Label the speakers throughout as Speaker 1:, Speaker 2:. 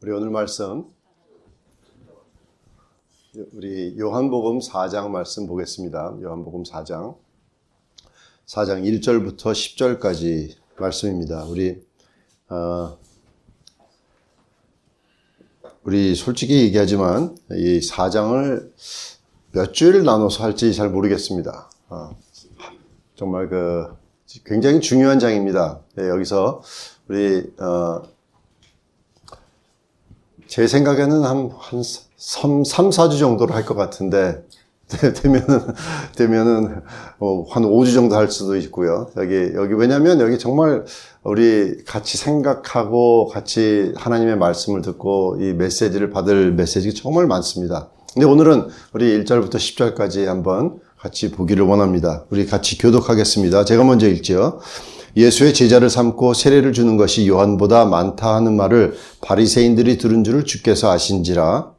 Speaker 1: 우리 오늘 말씀 우리 요한복음 4장 말씀 보겠습니다. 요한복음 4장 1절부터 10절까지 말씀입니다. 우리 솔직히 얘기하지만 이 4장을 몇 주일 나눠서 할지 잘 모르겠습니다. 정말 굉장히 중요한 장입니다. 여기서 우리 제 생각에는 한 3, 4주 정도로 할 것 같은데 되면은 한 5주 정도 할 수도 있고요. 여기 왜냐면 여기 정말 우리 같이 생각하고 같이 하나님의 말씀을 듣고 이 메시지를 받을 메시지가 정말 많습니다. 근데 오늘은 우리 1절부터 10절까지 한번 같이 보기를 원합니다. 우리 같이 교독하겠습니다. 제가 먼저 읽죠. 예수의 제자를 삼고 세례를 주는 것이 요한보다 많다 하는 말을 바리새인들이 들은 줄을 주께서 아신지라.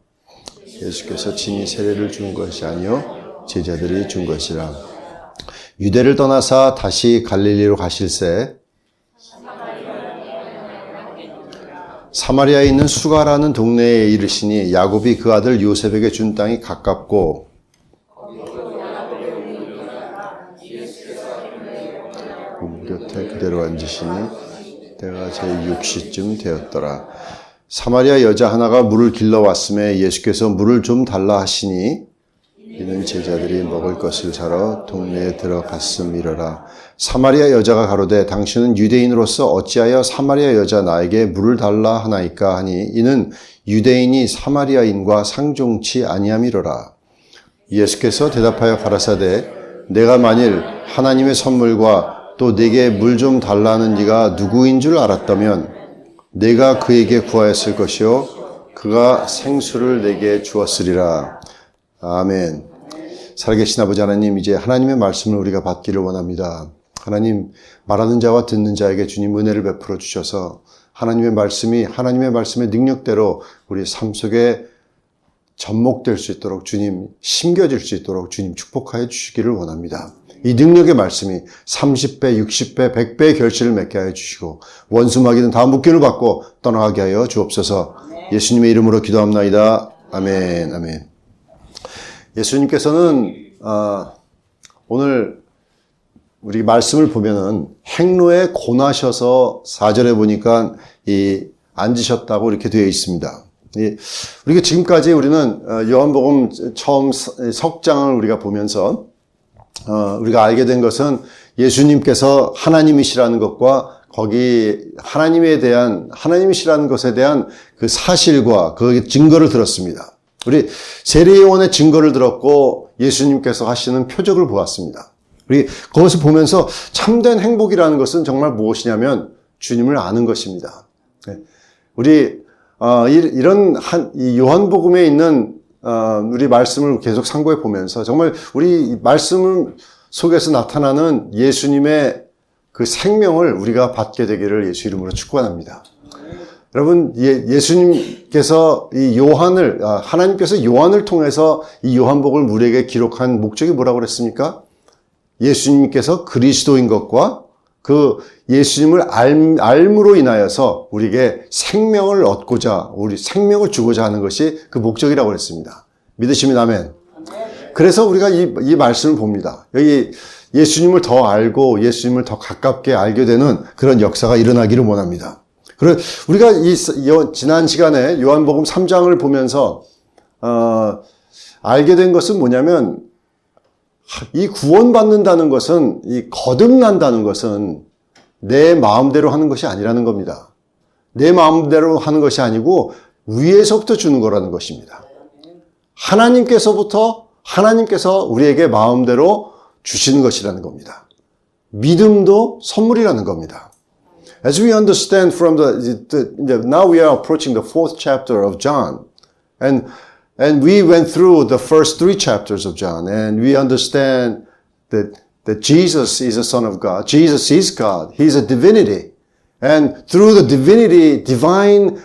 Speaker 1: 예수께서 친히 세례를 준 것이 아니요 제자들이 준 것이라. 유대를 떠나사 다시 갈릴리로 가실새 사마리아에 있는 수가라는 동네에 이르시니 야곱이 그 아들 요셉에게 준 땅이 가깝고 곁에 그대로 앉으시니 때가 제6시쯤 되었더라. 사마리아 여자 하나가 물을 길러 왔음에 예수께서 물을 좀 달라 하시니 이는 제자들이 먹을 것을 사러 동네에 들어갔음이러라. 사마리아 여자가 가로되 당신은 유대인으로서 어찌하여 사마리아 여자 나에게 물을 달라 하나이까 하니 이는 유대인이 사마리아인과 상종치 아니함이러라. 예수께서 대답하여 가라사대 내가 만일 하나님의 선물과 또 내게 물 좀 달라는 네가 누구인 줄 알았다면 내가 그에게 구하였을 것이요 그가 생수를 내게 주었으리라. 아멘. 살아계신 아버지 하나님, 이제 하나님의 말씀을 우리가 받기를 원합니다. 하나님, 말하는 자와 듣는 자에게 주님 은혜를 베풀어 주셔서 하나님의 말씀의 능력대로 우리 삶 속에 접목될 수 있도록 주님, 심겨질 수 있도록 주님 축복하여 주시기를 원합니다. 이 능력의 말씀이 30배, 60배, 100배의 결실을 맺게 하여 주시고 원수 마귀는 다 묶임을 받고 떠나가게 하여 주옵소서. 예수님의 이름으로 기도합나이다. 아멘, 아멘. 예수님께서는 오늘 우리 말씀을 보면은 행로에 고나셔서 4절에 보니까 앉으셨다고 이렇게 되어 있습니다. 우리가 지금까지 우리는 요한복음 처음 석장을 우리가 보면서 우리가 알게 된 것은 예수님께서 하나님이시라는 것과 거기 하나님이시라는 것에 대한 그 사실과 그 증거를 들었습니다. 우리 세례요한의 증거를 들었고 예수님께서 하시는 표적을 보았습니다. 우리 그것을 보면서 참된 행복이라는 것은 정말 무엇이냐면 주님을 아는 것입니다. 우리 이 요한복음에 있는 우리 말씀을 계속 상고해 보면서 정말 우리 말씀 속에서 나타나는 예수님의 그 생명을 우리가 받게 되기를 예수 이름으로 축원합니다. 여러분, 예수님께서 하나님께서 요한을 통해서 이 요한복음을 우리에게 기록한 목적이 뭐라고 그랬습니까? 예수님께서 그리스도인 것과 그 예수님을 알므로 인하여서 우리에게 생명을 얻고자, 우리 생명을 주고자 하는 것이 그 목적이라고 그랬습니다. 믿으시면 아멘. 그래서 우리가 이 말씀을 봅니다. 여기 예수님을 더 알고 예수님을 더 가깝게 알게 되는 그런 역사가 일어나기를 원합니다. 그리고 우리가 지난 시간에 요한복음 3장을 보면서 알게 된 것은 뭐냐면 이 구원받는다는 것은 이 거듭난다는 것은 내 마음대로 하는 것이 아니라는 겁니다. 내 마음대로 하는 것이 아니고 위에서부터 주는 거라는 것입니다. 하나님께서 우리에게 마음대로 주시는 것이라는 겁니다. 믿음도 선물이라는 겁니다. As we understand from now we are approaching the 4th chapter of John, and we went through the first 3 chapters of John, and we understand that Jesus is the Son of God. Jesus is God. He is a divinity. And through the divinity, divine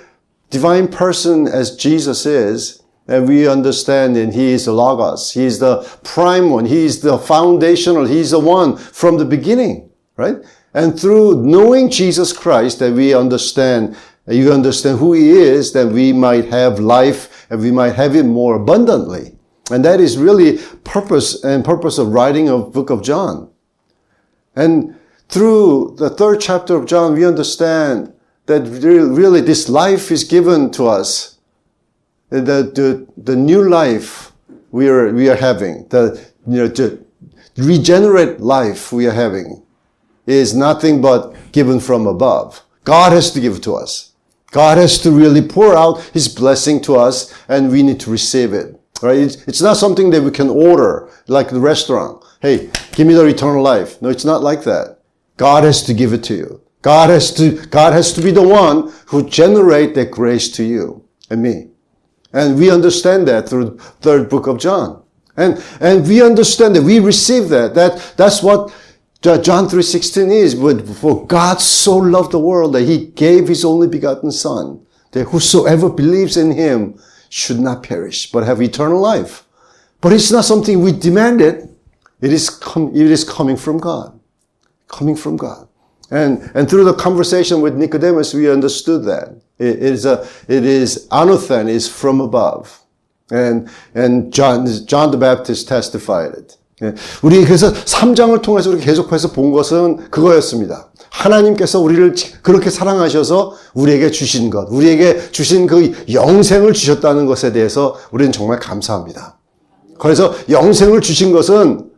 Speaker 1: person as Jesus is, and we understand that He is the Logos. He is the prime one. He is the foundational. He is the one from the beginning, right? And through knowing Jesus Christ, that we understand you understand who He is, then we might have life and we might have it more abundantly. And that is really purpose of writing a book of John. And through the 3rd chapter of John, we understand that really this life is given to us. The new life we are having, the regenerate life we are having is nothing but given from above. God has to give it to us. God has to really pour out His blessing to us, and we need to receive it. Right? It's not something that we can order like the restaurant. Hey, give me the eternal life. No, it's not like that. God has to give it to you. God has to be the one who generate that grace to you and me. And we understand that through the 3rd book of John. And we understand that we receive that. That's what John 3:16 is. For God so loved the world that He gave His only begotten Son, that whosoever believes in Him should not perish, but have eternal life. But it's not something we demanded. It is coming from God. Coming from God. And through the conversation with Nicodemus, we understood that. It is anothen, is from above. And John the Baptist testified it. 우리 그래서 3장을 통해서 우리 계속해서 본 것은 그거였습니다. 하나님께서 우리를 그렇게 사랑하셔서 우리에게 주신 것, 우리에게 주신 그 영생을 주셨다는 것에 대해서 우리는 정말 감사합니다. 그래서 영생을 주신 것은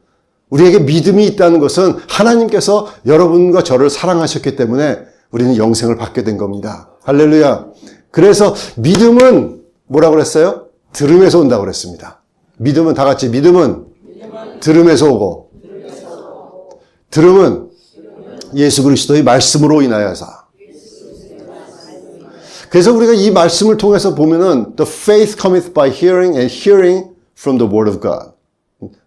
Speaker 1: 우리에게 믿음이 있다는 것은 하나님께서 여러분과 저를 사랑하셨기 때문에 우리는 영생을 받게 된 겁니다. 할렐루야. 그래서 믿음은 뭐라고 그랬어요? 들음에서 온다고 그랬습니다. 믿음은 다 같이 믿음은 들음에서 오고 들음은 예수 그리스도의 말씀으로 인하여서. 그래서 우리가 이 말씀을 통해서 보면은 the faith cometh by hearing and hearing from the word of God.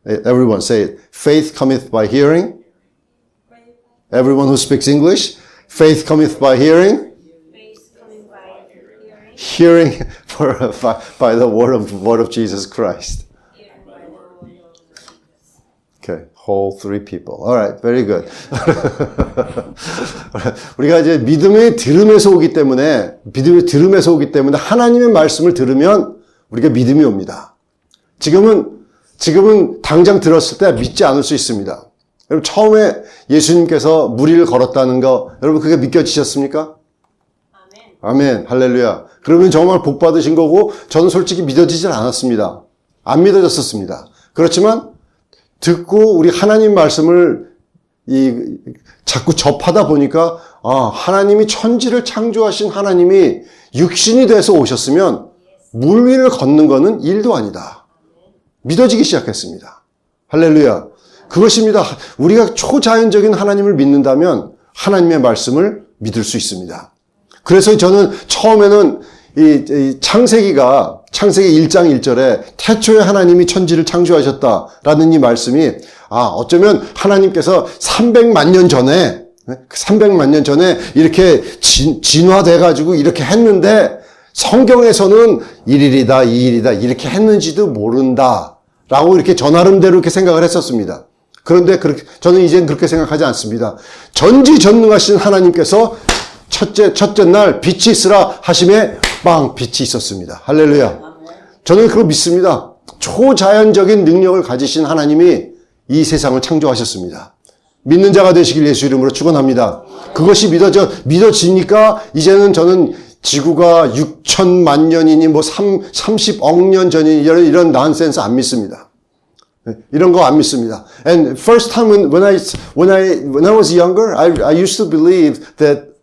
Speaker 1: Everyone say it. Faith cometh by hearing. Everyone who speaks English. Faith cometh by hearing. Hearing by the word of Jesus Christ. Okay, whole 3 people. All right, very good. 우리가 이제 믿음의 들음에서 오기 때문에 하나님의 말씀을 들으면 우리가 믿음이 옵니다. 지금은 당장 들었을 때 믿지 않을 수 있습니다. 여러분 처음에 예수님께서 무리를 걸었다는 거 여러분 그게 믿겨지셨습니까? 아멘. 할렐루야. 그러면 정말 복 받으신 거고 저는 솔직히 믿어지질 않았습니다. 안 믿어졌었습니다. 그렇지만 듣고 우리 하나님 말씀을 자꾸 접하다 보니까 하나님이 천지를 창조하신 하나님이 육신이 돼서 오셨으면 물 위를 걷는 거는 일도 아니다. 믿어지기 시작했습니다. 할렐루야. 그것입니다. 우리가 초자연적인 하나님을 믿는다면 하나님의 말씀을 믿을 수 있습니다. 그래서 저는 처음에는 이 창세기 1장 1절에 태초에 하나님이 천지를 창조하셨다라는 이 말씀이 어쩌면 하나님께서 300만 년 전에 이렇게 진화돼 가지고 이렇게 했는데 성경에서는 1일이다 2일이다 이렇게 했는지도 모른다라고 이렇게 저 나름대로 이렇게 생각을 했었습니다. 그런데 저는 이제는 그렇게 생각하지 않습니다. 전지전능하신 하나님께서 첫째 날 빛이 있으라 하심에 빛이 있었습니다. 할렐루야. 저는 그걸 믿습니다. 초자연적인 능력을 가지신 하나님이 이 세상을 창조하셨습니다. 믿는 자가 되시길 예수 이름으로 축원합니다. 그것이 믿어지니까 이제는 저는 지구가 6천만 년이니 30억 년 전이니 이런 난센스 안 믿습니다. 이런 거 안 믿습니다. And first time when I was younger, I used to believe that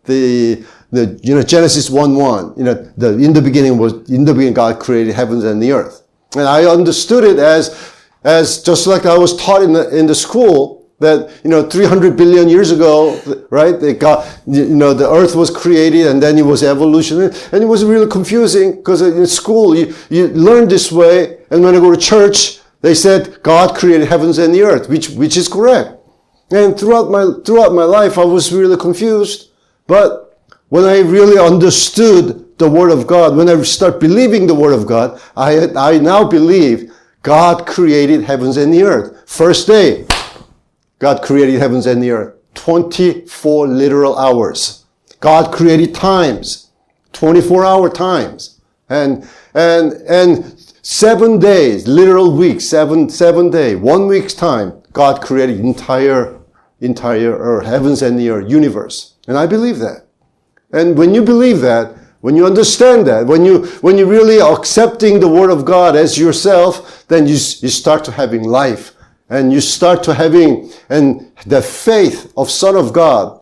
Speaker 1: Genesis 1:1, in the beginning God created heavens and the earth. And I understood it as just like I was taught in the school that, 300 billion years ago, right? The earth was created and then it was evolution. And it was really confusing because in school you learn this way. And when I go to church, they said God created heavens and the earth, which is correct. And throughout my life, I was really confused. But when I really understood the Word of God, when I start believing the Word of God, I now believe God created heavens and the earth. First day, God created heavens and the earth. 24 literal hours. God created times. 24-hour times. And 7 days, literal weeks, 7 days, 1 week's time, God created entire earth, heavens and the earth, universe. And I believe that. And when you believe that, when you understand that, when you really are accepting the Word of God as yourself, then you start to having life. And you start to having and the faith of Son of God,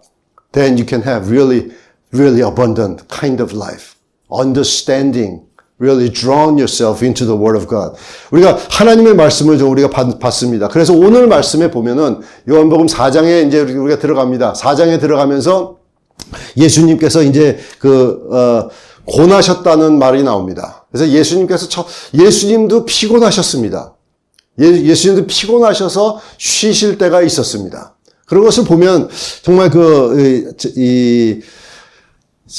Speaker 1: then you can have really, really abundant kind of life. Understanding, really drawn yourself into the Word of God. 우리가 하나님의 말씀을 좀 우리가 봤습니다. 그래서 오늘 말씀에 보면은 요한복음 4장에 이제 우리가 들어갑니다. 4장에 들어가면서 예수님께서 이제 고나셨다는 말이 나옵니다. 그래서 예수님도 피곤하셨습니다. 예수님도 피곤하셔서 쉬실 때가 있었습니다. 그런 것을 보면 정말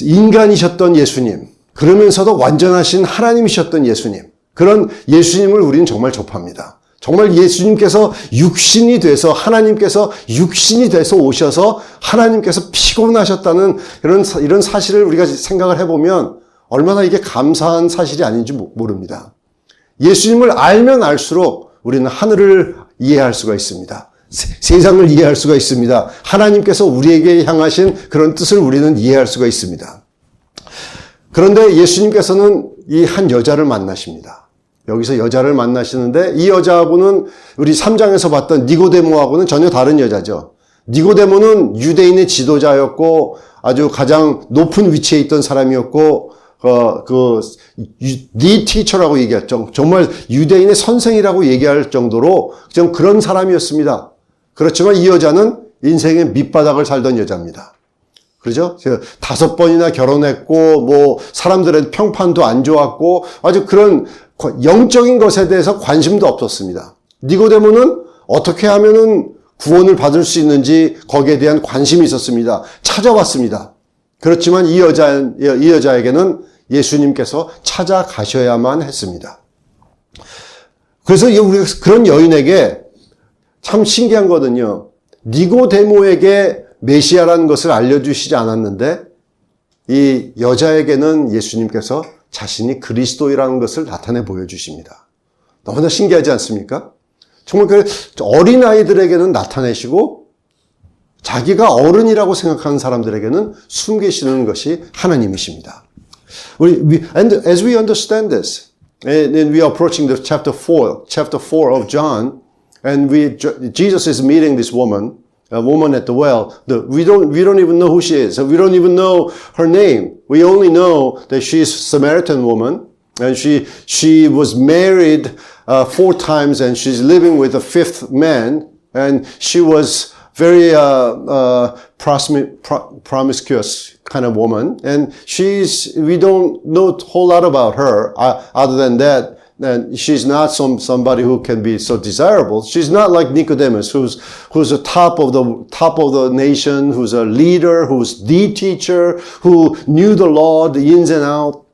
Speaker 1: 인간이셨던 예수님, 그러면서도 완전하신 하나님이셨던 예수님, 그런 예수님을 우리는 정말 접합니다. 정말 예수님께서 육신이 돼서 하나님께서 육신이 돼서 오셔서 하나님께서 피곤하셨다는 이런 사실을 우리가 생각을 해보면 얼마나 이게 감사한 사실이 아닌지 모릅니다. 예수님을 알면 알수록 우리는 하늘을 이해할 수가 있습니다. 세상을 이해할 수가 있습니다. 하나님께서 우리에게 향하신 그런 뜻을 우리는 이해할 수가 있습니다. 그런데 예수님께서는 이 한 여자를 만나십니다. 여기서 여자를 만나시는데 이 여자하고는 우리 3장에서 봤던 니고데모하고는 전혀 다른 여자죠. 니고데모는 유대인의 지도자였고 아주 가장 높은 위치에 있던 사람이었고 the teacher라고 얘기했죠. 정말 유대인의 선생이라고 얘기할 정도로 좀 그런 사람이었습니다. 그렇지만 이 여자는 인생의 밑바닥을 살던 여자입니다. 그렇죠? 5번이나 결혼했고, 사람들의 평판도 안 좋았고, 아주 그런 영적인 것에 대해서 관심도 없었습니다. 니고데모는 어떻게 하면은 구원을 받을 수 있는지 거기에 대한 관심이 있었습니다. 찾아왔습니다. 그렇지만 이 여자에게는 예수님께서 찾아가셔야만 했습니다. 그래서 우리가 그런 여인에게 참 신기한 거거든요. 니고데모에게 메시아라는 것을 알려주시지 않았는데 이 여자에게는 예수님께서 자신이 그리스도이라는 것을 나타내 보여주십니다. 너무나 신기하지 않습니까? 정말 어린아이들에게는 나타내시고 자기가 어른이라고 생각하는 사람들에게는 숨기시는 것이 하나님이십니다. And as we understand this, and we are approaching the chapter 4 of John, and Jesus is meeting this woman, a woman at the well. We don't even know who she is. We don't even know her name. We only know that she is a Samaritan woman, and she was married 4 times, and she's living with a 5th man, and she was very promiscuous kind of woman, and we don't know a whole lot about her other than that. And she's not somebody who can be so desirable. She's not like Nicodemus, who's the top of the nation, who's a leader, who's the teacher, who knew the law, the ins and out.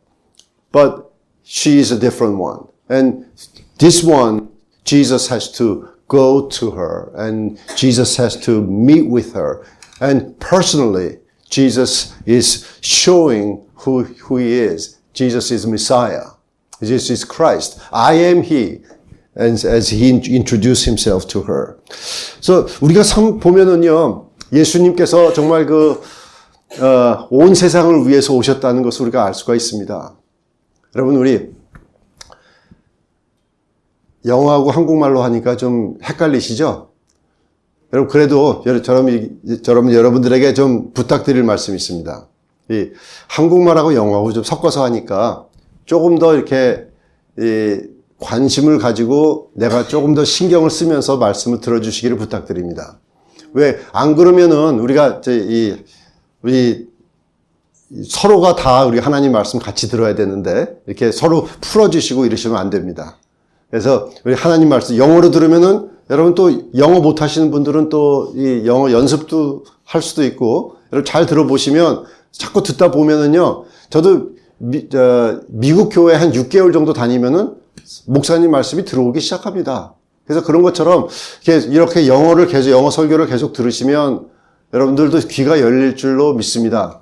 Speaker 1: But she is a different one. And this one, Jesus has to go to her, and Jesus has to meet with her. And personally, Jesus is showing who he is. Jesus is Messiah. Jesus is Christ. I am He. As He introduced Himself to her. So 우리가 보면은요, 예수님께서 정말 온 세상을 위해서 오셨다는 것을 우리가 알 수가 있습니다. 여러분, 우리 영어하고 한국말로 하니까 좀 헷갈리시죠? 여러분, 그래도 저는 여러분들에게 좀 부탁드릴 말씀이 있습니다. 이 한국말하고 영어하고 좀 섞어서 하니까 조금 더 이렇게 관심을 가지고 내가 조금 더 신경을 쓰면서 말씀을 들어주시기를 부탁드립니다. 왜 안 그러면은 우리가 우리 서로가 다 우리 하나님 말씀 같이 들어야 되는데 이렇게 서로 풀어주시고 이러시면 안 됩니다. 그래서 우리 하나님 말씀 영어로 들으면은 여러분 또 영어 못 하시는 분들은 또 이 영어 연습도 할 수도 있고 여러분 잘 들어보시면 자꾸 듣다 보면은요, 저도 미국 교회 한 6개월 정도 다니면은 목사님 말씀이 들어오기 시작합니다. 그래서 그런 것처럼 이렇게 영어 설교를 계속 들으시면 여러분들도 귀가 열릴 줄로 믿습니다.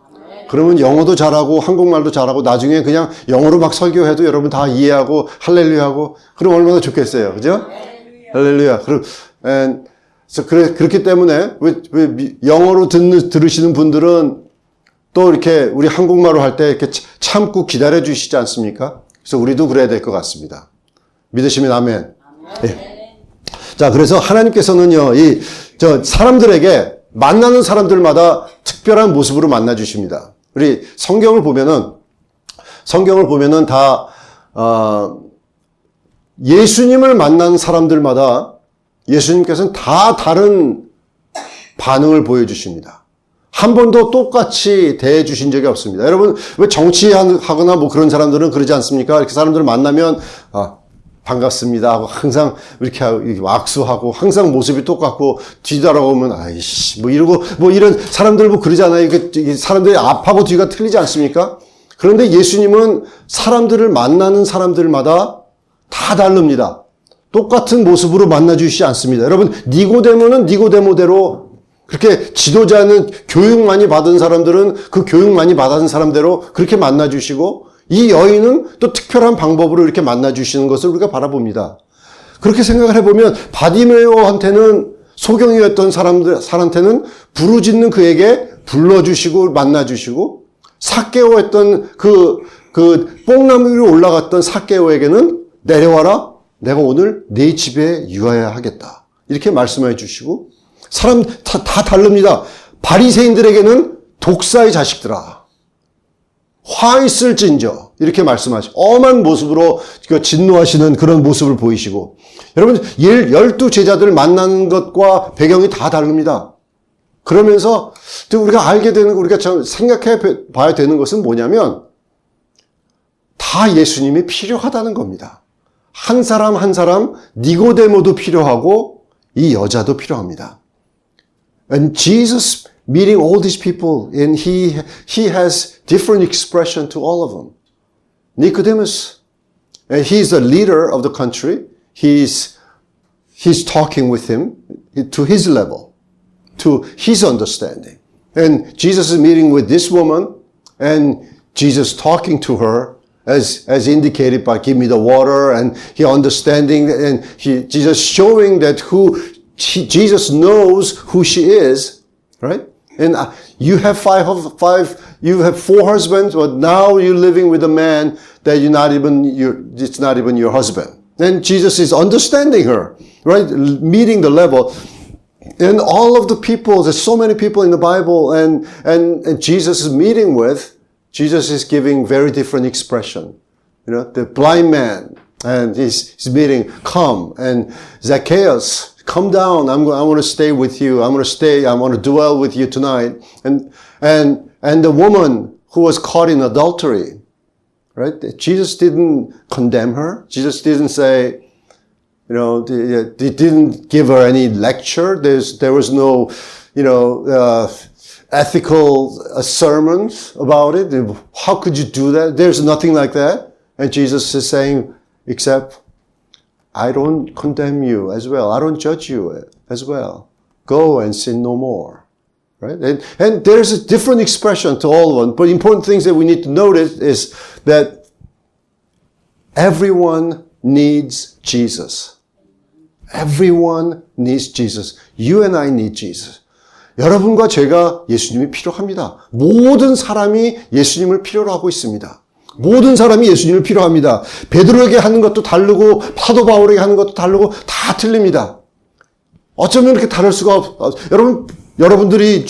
Speaker 1: 그러면 영어도 잘하고 한국말도 잘하고 나중에 그냥 영어로 막 설교해도 여러분 다 이해하고 할렐루야 하고 그럼 얼마나 좋겠어요. 그죠? 할렐루야. 그렇기 때문에 왜 영어로 들으시는 분들은 또 이렇게 우리 한국말로 할 때 이렇게 참고 기다려 주시지 않습니까? 그래서 우리도 그래야 될 것 같습니다. 믿으시면 아멘. 예. 자, 그래서 하나님께서는요, 사람들에게 만나는 사람들마다 특별한 모습으로 만나 주십니다. 우리 성경을 보면은 다, 예수님을 만난 사람들마다 예수님께서는 다 다른 반응을 보여주십니다. 한 번도 똑같이 대해주신 적이 없습니다. 여러분, 왜 정치하거나 뭐 그런 사람들은 그러지 않습니까? 이렇게 사람들을 만나면, 반갑습니다 하고 항상 이렇게 악수하고 항상 모습이 똑같고 뒤돌아오면 아이씨 뭐 이러고 뭐 이런 사람들 뭐 그러잖아요. 사람들이 앞하고 뒤가 틀리지 않습니까? 그런데 예수님은 사람들을 만나는 사람들마다 다 다릅니다. 똑같은 모습으로 만나주시지 않습니다. 여러분, 니고데모는 니고데모대로 그렇게 지도자는 교육 많이 받은 사람들은 그 교육 많이 받은 사람대로 그렇게 만나주시고 이 여인은 또 특별한 방법으로 이렇게 만나주시는 것을 우리가 바라봅니다. 그렇게 생각을 해보면 바디메오한테는 소경이었던 사람한테는 부르짖는 그에게 불러주시고 만나주시고 삭개오했던 그 뽕나무 위로 올라갔던 삭개오에게는 내려와라. 내가 오늘 네 집에 유하여야 하겠다. 이렇게 말씀해 주시고 사람 다 다릅니다. 바리새인들에게는 독사의 자식들아. 화 있을진저 이렇게 말씀하시고 엄한 모습으로 진노하시는 그런 모습을 보이시고 여러분 12 제자들 만나는 것과 배경이 다 다릅니다. 그러면서 우리가 알게 되는 우리가 참 생각해 봐야 되는 것은 뭐냐면 다 예수님이 필요하다는 겁니다. 한 사람 한 사람 니고데모도 필요하고 이 여자도 필요합니다. And Jesus meeting all these people, and he has different expression to all of them. Nicodemus, and he's the leader of the country. He's talking with him to his level, to his understanding. And Jesus is meeting with this woman, and Jesus talking to her as indicated by give me the water, and he understanding, and Jesus showing that Jesus knows who she is, right? And you have you have 4 husbands, but now you're living with a man that it's not even your husband. And Jesus is understanding her, right? Meeting the level. And all of the people, there's so many people in the Bible and Jesus is meeting with, Jesus is giving very different expression. You know, the blind man, and he's meeting, come, and Zacchaeus, come down. I want to stay with you. I want to dwell with you tonight. And the woman who was caught in adultery, right? Jesus didn't condemn her. Jesus didn't say, you know, he didn't give her any lecture. There was no, ethical sermons about it. How could you do that? There's nothing like that. And Jesus is saying, except, I don't condemn you as well. I don't judge you as well. Go and sin no more. Right? And there's a different expression to all of them. But important things that we need to notice is that everyone needs Jesus. Everyone needs Jesus. You and I need Jesus. 여러분과 제가 예수님이 필요합니다. 모든 사람이 예수님을 필요로 하고 있습니다. 모든 사람이 예수님을 필요합니다. 베드로에게 하는 것도 다르고 사도 바울에게 하는 것도 다르고 다 틀립니다. 어쩌면 이렇게 다를 수가 여러분들이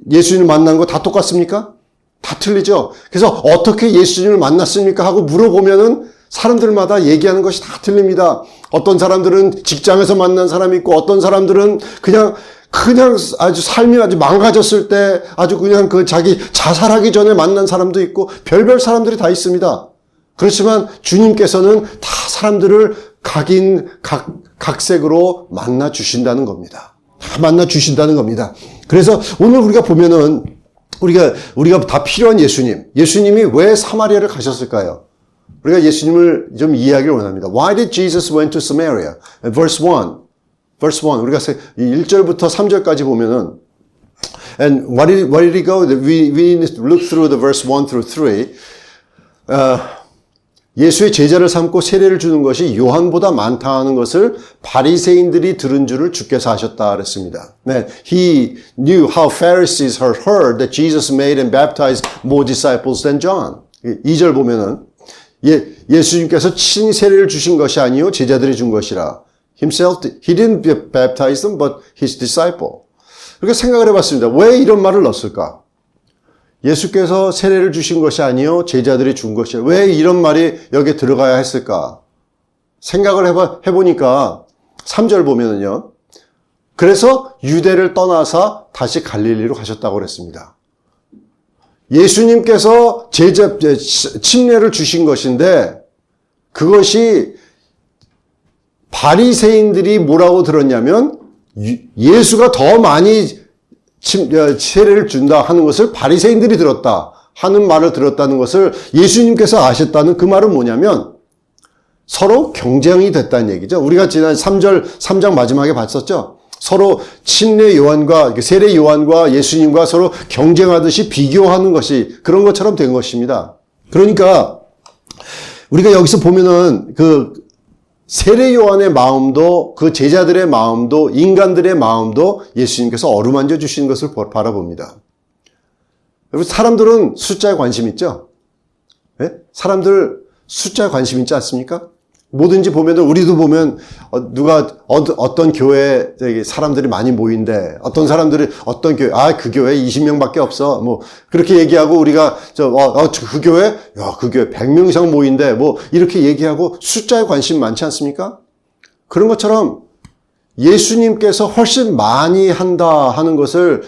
Speaker 1: 예수님을 만난 거 다 똑같습니까? 다 틀리죠. 그래서 어떻게 예수님을 만났습니까? 하고 물어보면은 사람들마다 얘기하는 것이 다 틀립니다. 어떤 사람들은 직장에서 만난 사람이 있고 어떤 사람들은 그냥 아주 삶이 아주 망가졌을 때 아주 그냥 자기 자살하기 전에 만난 사람도 있고 별별 사람들이 다 있습니다. 그렇지만 주님께서는 다 사람들을 각색으로 만나 주신다는 겁니다. 다 만나 주신다는 겁니다. 그래서 오늘 우리가 보면은 우리가 다 필요한 예수님이 왜 사마리아를 가셨을까요? 우리가 예수님을 좀 이해하기를 원합니다. Why did Jesus went to Samaria? Verse 1. 우리가 1절부터 3절까지 보면은 And what did he go? We look through the verse 1 through 3. 예수의 제자를 삼고 세례를 주는 것이 요한보다 많다 하는 것을 바리새인들이 들은 줄을 주께서 아셨다 그랬습니다. 네, he knew how Pharisees had heard that Jesus made and baptized more disciples than John. 2절 보면은 예수님께서 친히 세례를 주신 것이 아니요 제자들이 준 것이라. Himself, he didn't baptize them, but his disciple. 그렇게 생각을 해봤습니다. 왜 이런 말을 넣었을까? 예수께서 세례를 주신 것이 아니요 제자들이 준 것이야. 왜 이런 말이 여기에 들어가야 했을까? 생각을 해보니까 3절 보면은요. 그래서 유대를 떠나서 다시 갈릴리로 가셨다고 그랬습니다. 예수님께서 침례를 주신 것인데 그것이 바리새인들이 뭐라고 들었냐면 예수가 더 많이 세례를 준다 하는 것을 바리새인들이 들었다 하는 말을 들었다는 것을 예수님께서 아셨다는 그 말은 뭐냐면 서로 경쟁이 됐다는 얘기죠. 우리가 지난 3장 마지막에 봤었죠. 서로 침례 요한과 세례 요한과 예수님과 서로 경쟁하듯이 비교하는 것이 그런 것처럼 된 것입니다. 그러니까 우리가 여기서 보면은 세례 요한의 마음도 그 제자들의 마음도 인간들의 마음도 예수님께서 어루만져 주시는 것을 바라봅니다. 여러분 사람들은 숫자에 관심 있죠? 네? 사람들 숫자에 관심 있지 않습니까? 뭐든지 보면 우리도 보면 누가 어떤 교회에 사람들이 많이 모인대 어떤 사람들이 어떤 교회 그 교회 20명밖에 없어 뭐 그렇게 얘기하고 우리가 그 교회 그 교회 100명 이상 모인대 뭐 이렇게 얘기하고 숫자에 관심 많지 않습니까? 그런 것처럼 예수님께서 훨씬 많이 한다 하는 것을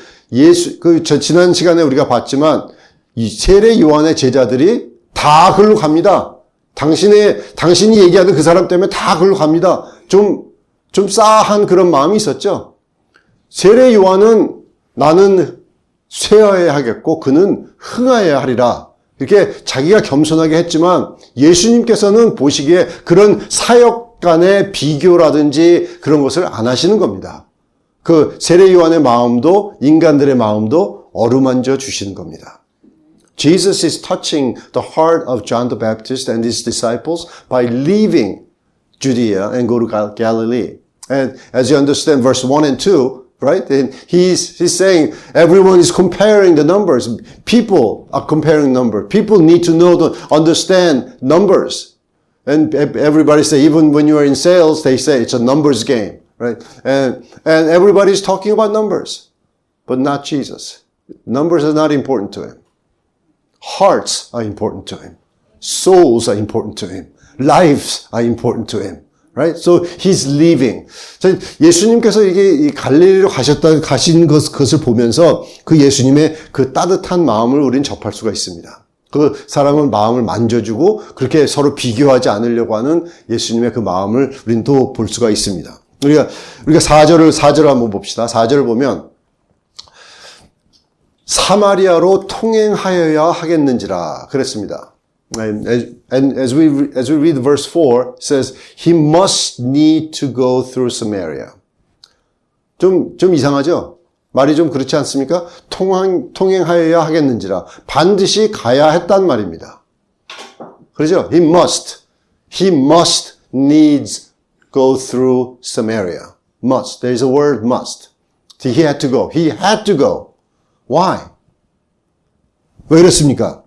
Speaker 1: 지난 시간에 우리가 봤지만 이 세례 요한의 제자들이 다 글로 갑니다. 당신이 얘기하는 그 사람 때문에 다 글로 갑니다. 좀 싸한 그런 마음이 있었죠. 세례 요한은 나는 쇠하여야 하겠고 그는 흥하여야 하리라. 이렇게 자기가 겸손하게 했지만 예수님께서는 보시기에 그런 사역 간의 비교라든지 그런 것을 안 하시는 겁니다. 그 세례 요한의 마음도 인간들의 마음도 어루만져 주시는 겁니다. Jesus is touching the heart of John the Baptist and his disciples by leaving Judea and go to Galilee. And as you understand verse 1 and 2, right? And he's saying everyone is comparing the numbers. People are comparing numbers. People need to know to understand numbers. And everybody say, even when you are in sales, they say it's a numbers game, right? And everybody is talking about numbers, but not Jesus. Numbers are not important to him. Hearts are important to him. Souls are important to him. Lives are important to him. Right? So he's leaving. 예수님께서 이 갈릴리로 가신 것을 보면서 그 예수님의 그 따뜻한 마음을 우리는 접할 수가 있습니다. 그 사람은 마음을 만져주고 그렇게 서로 비교하지 않으려고 하는 예수님의 그 마음을 우리는 또 볼 수가 있습니다. 우리가 4절을 한번 봅시다. 4절을 보면 사마리아로 통행하여야 하겠는지라 그랬습니다. And as we read verse 4, it says, he must need to go through Samaria. 좀 이상하죠? 말이 좀 그렇지 않습니까? 통행하여야 하겠는지라. 반드시 가야 했단 말입니다. 그렇죠? He must needs go through Samaria. Must. There is a word must. He had to go. He had to go. Why? 왜 그렇습니까?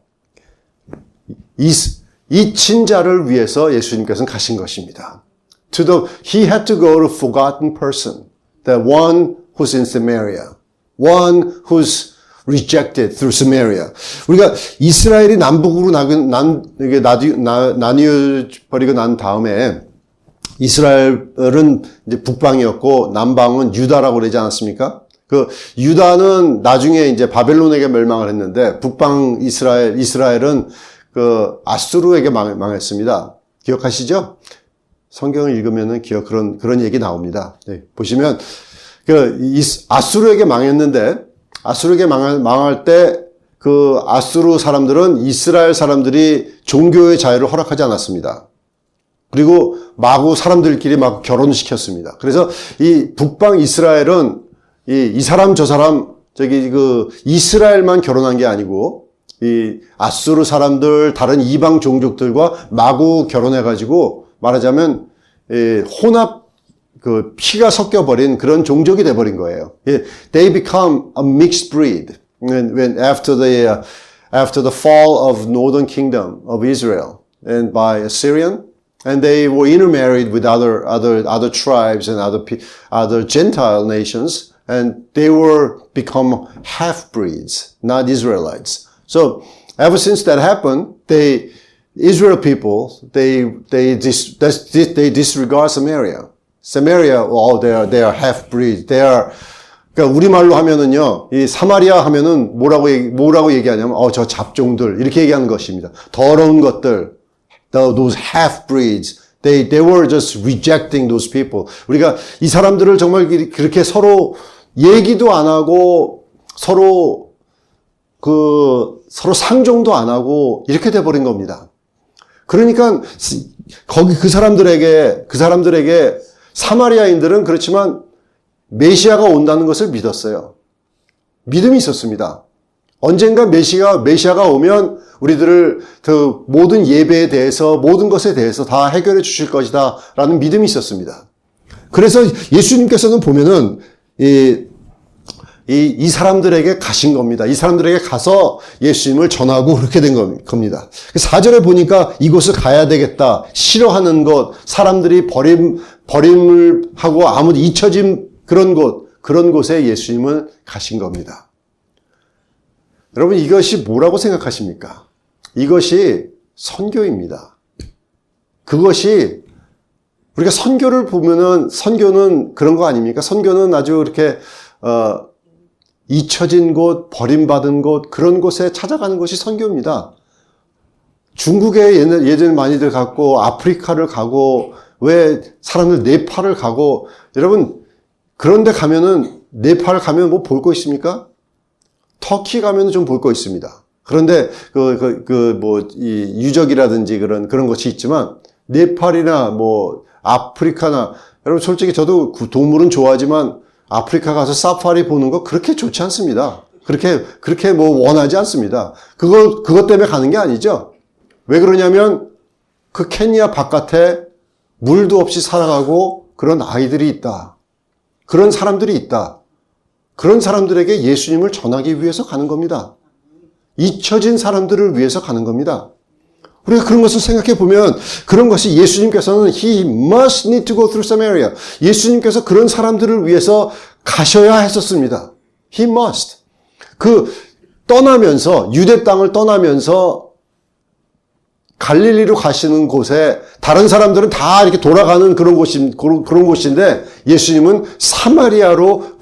Speaker 1: 이 친자를 위해서 예수님께서는 가신 것입니다. He had to go to a forgotten person, the one who's in Samaria, one who's rejected through Samaria. 우리가 이스라엘이 남북으로 나뉘어버리고 난 다음에 이스라엘은 이제 북방이었고 남방은 유다라고 그러지 않았습니까? 그 유다는 나중에 이제 바벨론에게 멸망을 했는데 북방 이스라엘은 그 아수르에게 망했습니다. 기억하시죠? 성경을 읽으면은 그런 얘기 나옵니다. 네, 보시면 아수르에게 망했는데 아수르에게 망할 때 그 아수르 사람들은 이스라엘 사람들이 종교의 자유를 허락하지 않았습니다. 그리고 마구 사람들끼리 막 결혼시켰습니다. 그래서 이 북방 이스라엘은 이 사람 저 사람 이스라엘만 결혼한 게 아니고, 이 아수르 사람들, 다른 이방 종족들과 마구 결혼해가지고, 말하자면, 혼합, 피가 섞여버린 그런 종족이 돼버린 거예요. They become a mixed breed. When after the fall of northern kingdom of Israel and by Assyrian, and they were intermarried with other tribes and other Gentile nations, and they were become half-breeds, not Israelites. So ever since that happened, Israel people, they disregard Samaria. Samaria, they are half-breeds. 그러니까 우리말로 하면은요, 이 사마리아 하면은 뭐라고 얘기하냐면, 저 잡종들, 이렇게 얘기하는 것입니다. 더러운 것들, those half-breeds, they were just rejecting those people. 우리가 이 사람들을 정말 그렇게 서로 얘기도 안 하고, 서로 상종도 안 하고, 이렇게 돼버린 겁니다. 그러니까, 그 사람들에게, 사마리아인들은 그렇지만, 메시아가 온다는 것을 믿었어요. 믿음이 있었습니다. 언젠가 메시아가 오면 우리들을 모든 예배에 대해서, 모든 것에 대해서 다 해결해 주실 것이다 라는 믿음이 있었습니다. 그래서 예수님께서는 보면은 이 사람들에게 가신 겁니다. 이 사람들에게 가서 예수님을 전하고 그렇게 된 겁니다. 4절에 보니까 이곳을 가야 되겠다. 싫어하는 곳, 사람들이 버림을 하고 아무도 잊혀진 그런 곳에 예수님은 가신 겁니다. 여러분, 이것이 뭐라고 생각하십니까? 이것이 선교입니다. 그것이, 우리가 선교를 보면은, 선교는 그런 거 아닙니까? 선교는 아주 이렇게, 잊혀진 곳, 버림받은 곳, 그런 곳에 찾아가는 것이 선교입니다. 중국에 예전에 많이들 갔고, 아프리카를 가고, 왜 사람들 네팔을 가고, 여러분, 그런데 가면은, 네팔 가면 뭐 볼 거 있습니까? 터키 가면은 좀 볼 거 있습니다. 그런데, 이 유적이라든지 그런 것이 있지만, 네팔이나 아프리카나, 여러분 솔직히 저도 동물은 좋아하지만, 아프리카 가서 사파리 보는 거 그렇게 좋지 않습니다. 그렇게 원하지 않습니다. 그것 때문에 가는 게 아니죠. 왜 그러냐면, 그 케냐 바깥에 물도 없이 살아가고 그런 아이들이 있다. 그런 사람들이 있다. 그런 사람들에게 예수님을 전하기 위해서 가는 겁니다. 잊혀진 사람들을 위해서 가는 겁니다. 우리가 그런 것을 생각해 보면 그런 것이 예수님께서는 He must need to go through Samaria. 예수님께서 그런 사람들을 위해서 가셔야 했었습니다. He must. 유대 땅을 떠나면서 갈릴리로 가시는 곳에 다른 사람들은 다 이렇게 돌아가는 그런 곳인데 예수님은 사마리아로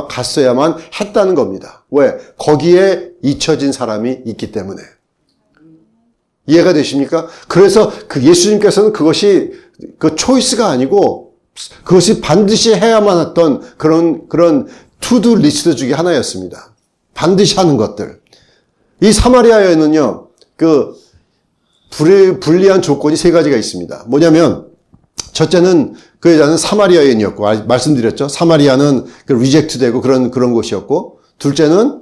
Speaker 1: 갔어야만 했다는 겁니다. 왜? 거기에 잊혀진 사람이 있기 때문에. 이해가 되십니까? 그래서 예수님께서는 그것이 초이스가 아니고 그것이 반드시 해야만 했던 그런 투두 리스트 중에 하나였습니다. 반드시 하는 것들. 이 사마리아에는요, 불리한 조건이 세 가지가 있습니다. 뭐냐면, 첫째는 그 여자는 사마리아 여인이었고, 말씀드렸죠? 사마리아는 리젝트되고 그런 곳이었고, 둘째는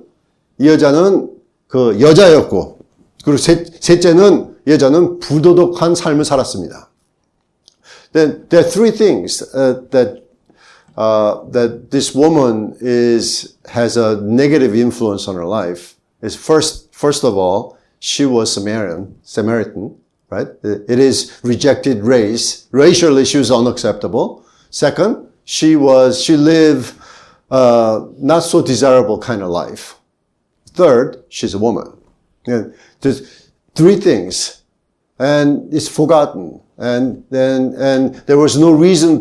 Speaker 1: 이 여자는 여자였고, 그리고 셋째는 여자는 부도덕한 삶을 살았습니다. Then there are three things that this woman has a negative influence on her life. Is first of all, she was Samaritan, right? It is rejected race. Racially, she was unacceptable. Second, she lived not so desirable kind of life. Third, she's a woman. And there's three things, and it's forgotten. And there was no reason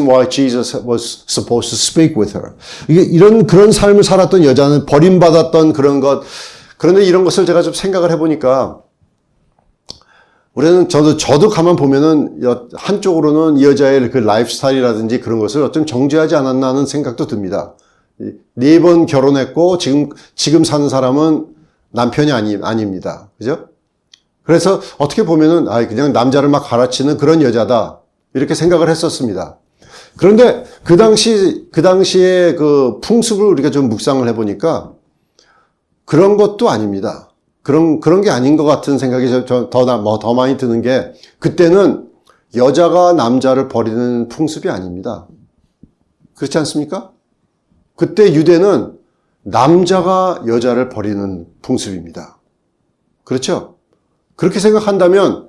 Speaker 1: why Jesus was supposed to speak with her. 그런 삶을 살았던 여자는 버림받았던 그런 것. 그런데 이런 것을 제가 좀 생각을 해보니까, 저도 가만 보면은, 한쪽으로는 이 여자의 그 라이프 스타일이라든지 그런 것을 어쩜 정죄하지 않았나 하는 생각도 듭니다. 4번 결혼했고, 지금 사는 사람은 남편이 아닙니다. 그죠? 그래서 어떻게 보면은, 그냥 남자를 막 갈아치는 그런 여자다. 이렇게 생각을 했었습니다. 그런데 그 당시에 그 풍습을 우리가 좀 묵상을 해보니까 그런 것도 아닙니다. 그런 게 아닌 것 같은 생각이 더 많이 드는 게, 그때는 여자가 남자를 버리는 풍습이 아닙니다. 그렇지 않습니까? 그때 유대는 남자가 여자를 버리는 풍습입니다. 그렇죠? 그렇게 생각한다면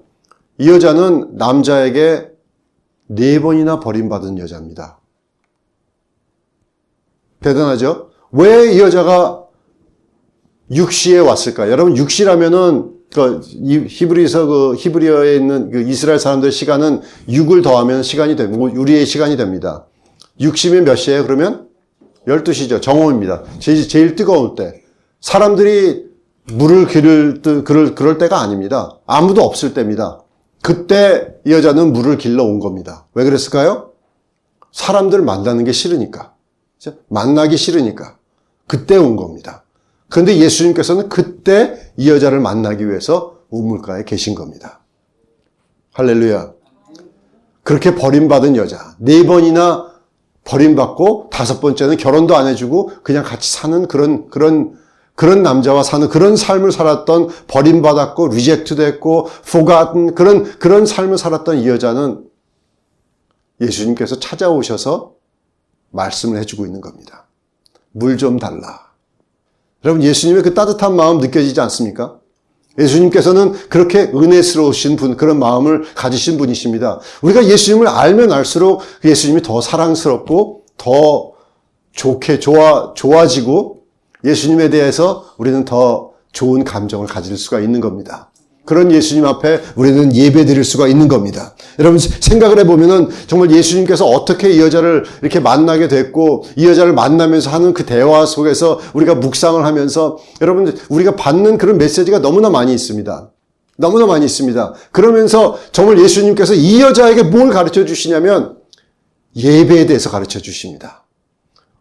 Speaker 1: 이 여자는 남자에게 4번이나 버림받은 여자입니다. 대단하죠? 왜 이 여자가 육시에 왔을까? 여러분, 육시라면은 히브리어에 있는 그 이스라엘 사람들의 시간은 6을 더하면 시간이 되고, 우리의 시간이 됩니다. 60이면 몇 시예요, 그러면? 12시죠. 정오입니다. 제일 뜨거울 때. 사람들이 물을 그럴 때가 아닙니다. 아무도 없을 때입니다. 그때 이 여자는 물을 길러 온 겁니다. 왜 그랬을까요? 사람들 만나는 게 싫으니까. 만나기 싫으니까. 그때 온 겁니다. 그런데 예수님께서는 그때 이 여자를 만나기 위해서 우물가에 계신 겁니다. 할렐루야. 그렇게 버림받은 여자. 4번이나 버림받고 5번째는 결혼도 안 해주고 그냥 같이 사는 그런 남자와 사는 그런 삶을 살았던, 버림받았고 리젝트 됐고 forgotten 그런 삶을 살았던 이 여자는 예수님께서 찾아오셔서 말씀을 해주고 있는 겁니다. 물 좀 달라. 여러분, 예수님의 그 따뜻한 마음 느껴지지 않습니까? 예수님께서는 그렇게 은혜스러우신 분, 그런 마음을 가지신 분이십니다. 우리가 예수님을 알면 알수록 예수님이 더 사랑스럽고 더 좋게 좋아지고 예수님에 대해서 우리는 더 좋은 감정을 가질 수가 있는 겁니다. 그런 예수님 앞에 우리는 예배 드릴 수가 있는 겁니다. 여러분, 생각을 해보면은 정말 예수님께서 어떻게 이 여자를 이렇게 만나게 됐고, 이 여자를 만나면서 하는 그 대화 속에서 우리가 묵상을 하면서, 여러분, 우리가 받는 그런 메시지가 너무나 많이 있습니다. 너무나 많이 있습니다. 그러면서 정말 예수님께서 이 여자에게 뭘 가르쳐 주시냐면 예배에 대해서 가르쳐 주십니다.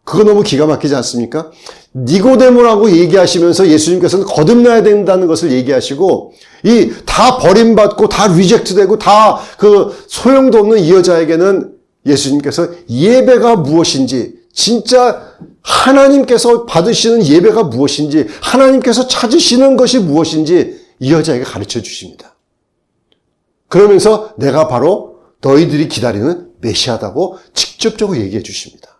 Speaker 1: 그거 너무 기가 막히지 않습니까? 니고데모라고 얘기하시면서 예수님께서는 거듭나야 된다는 것을 얘기하시고, 이 다 버림받고 다 리젝트되고 다 그 소용도 없는 이 여자에게는 예수님께서 예배가 무엇인지, 진짜 하나님께서 받으시는 예배가 무엇인지, 하나님께서 찾으시는 것이 무엇인지 이 여자에게 가르쳐 주십니다. 그러면서 내가 바로 너희들이 기다리는 메시아다고 직접적으로 얘기해 주십니다.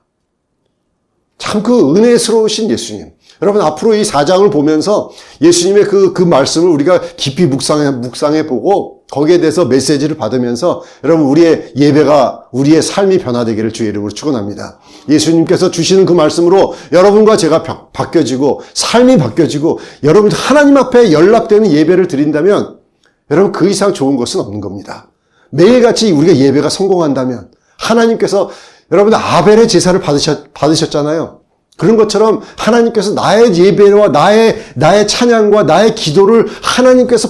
Speaker 1: 참 그 은혜스러우신 예수님. 여러분, 앞으로 이 4장을 보면서 예수님의 그 말씀을 우리가 깊이 묵상해 보고 거기에 대해서 메시지를 받으면서 여러분, 우리의 예배가, 우리의 삶이 변화되기를 주의 이름으로 축원합니다. 예수님께서 주시는 그 말씀으로 여러분과 제가 바뀌어지고 삶이 바뀌어지고 여러분 하나님 앞에 연락되는 예배를 드린다면 여러분, 그 이상 좋은 것은 없는 겁니다. 매일같이 우리가 예배가 성공한다면 하나님께서, 여러분들 아벨의 제사를 받으셨잖아요. 그런 것처럼 하나님께서 나의 예배와 나의 찬양과 나의 기도를 하나님께서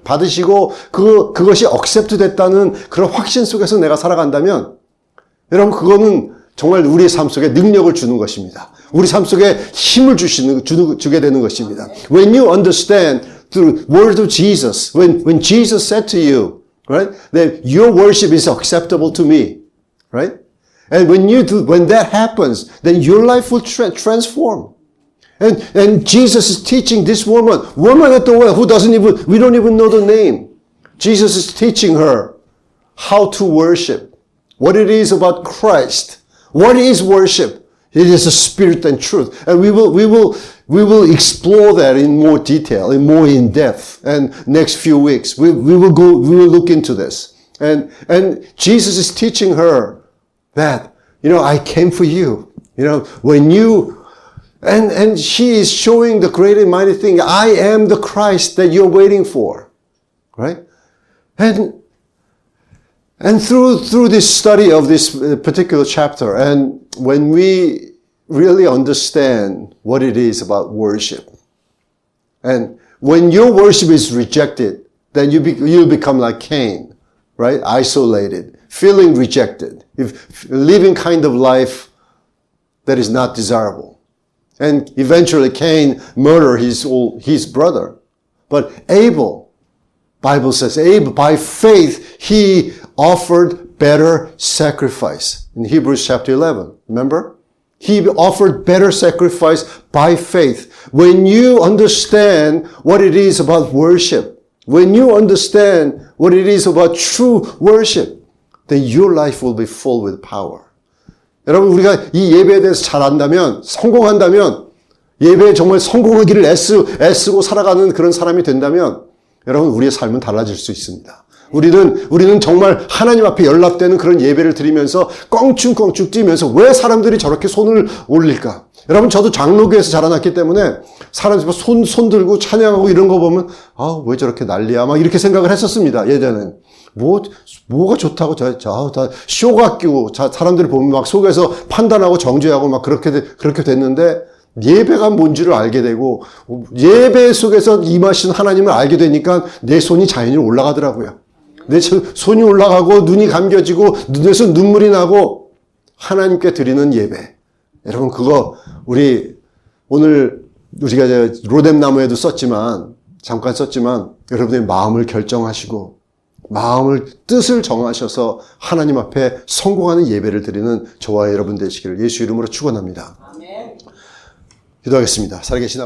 Speaker 1: 받으시고 그것이 액셉트 됐다는 그런 확신 속에서 내가 살아간다면 여러분, 그거는 정말 우리의 삶 속에 능력을 주는 것입니다. 우리 삶 속에 힘을 주게 되는 것입니다. When you understand the word of Jesus, when Jesus said to you, right, that your worship is acceptable to me, right? And when that happens, then your life will transform. And Jesus is teaching this woman at the well, we don't even know the name. Jesus is teaching her how to worship, what it is about Christ. What is worship? It is a spirit and truth. And we will explore that in more detail, more in depth. And next few weeks, we will look into this. And Jesus is teaching her that, I came for you. When you, and she is showing the great and mighty thing. I am the Christ that you're waiting for. Right? And through this study of this particular chapter, and when we really understand what it is about worship, and when your worship is rejected, then you'll become like Cain, right? Isolated, feeling rejected, living kind of life that is not desirable. And eventually Cain murdered his brother. But Abel, Bible says, Abel, by faith, he offered better sacrifice. In Hebrews chapter 11, remember? He offered better sacrifice by faith. When you understand what it is about worship, when you understand what it is about true worship, then your life will be full with power. 여러분, 우리가 이 예배에 대해서 잘 안다면, 성공한다면, 예배에 정말 성공하기를 애쓰고 살아가는 그런 사람이 된다면, 여러분, 우리의 삶은 달라질 수 있습니다. 우리는 정말 하나님 앞에 연락되는 그런 예배를 드리면서 껑충껑충 뛰면서 왜 사람들이 저렇게 손을 올릴까? 여러분, 저도 장로교에서 자라났기 때문에 사람들이 손 들고 찬양하고 이런 거 보면 왜 저렇게 난리야? 막 이렇게 생각을 했었습니다. 예전엔. 뭐가 좋다고 다 쇼 같고 사람들이 보면 막 속에서 판단하고 정죄하고 막 그렇게 됐는데 예배가 뭔지를 알게 되고 예배 속에서 임하신 하나님을 알게 되니까 내 손이 자연히 올라가더라고요. 내 손이 올라가고 눈이 감겨지고 눈에서 눈물이 나고 하나님께 드리는 예배. 여러분, 그거 오늘 우리가 로뎀나무에도 잠깐 썼지만 여러분의 마음을 결정하시고 뜻을 정하셔서 하나님 앞에 성공하는 예배를 드리는 저와 여러분 되시기를 예수 이름으로 축원합니다. 기도하겠습니다. 살아계신 아버지.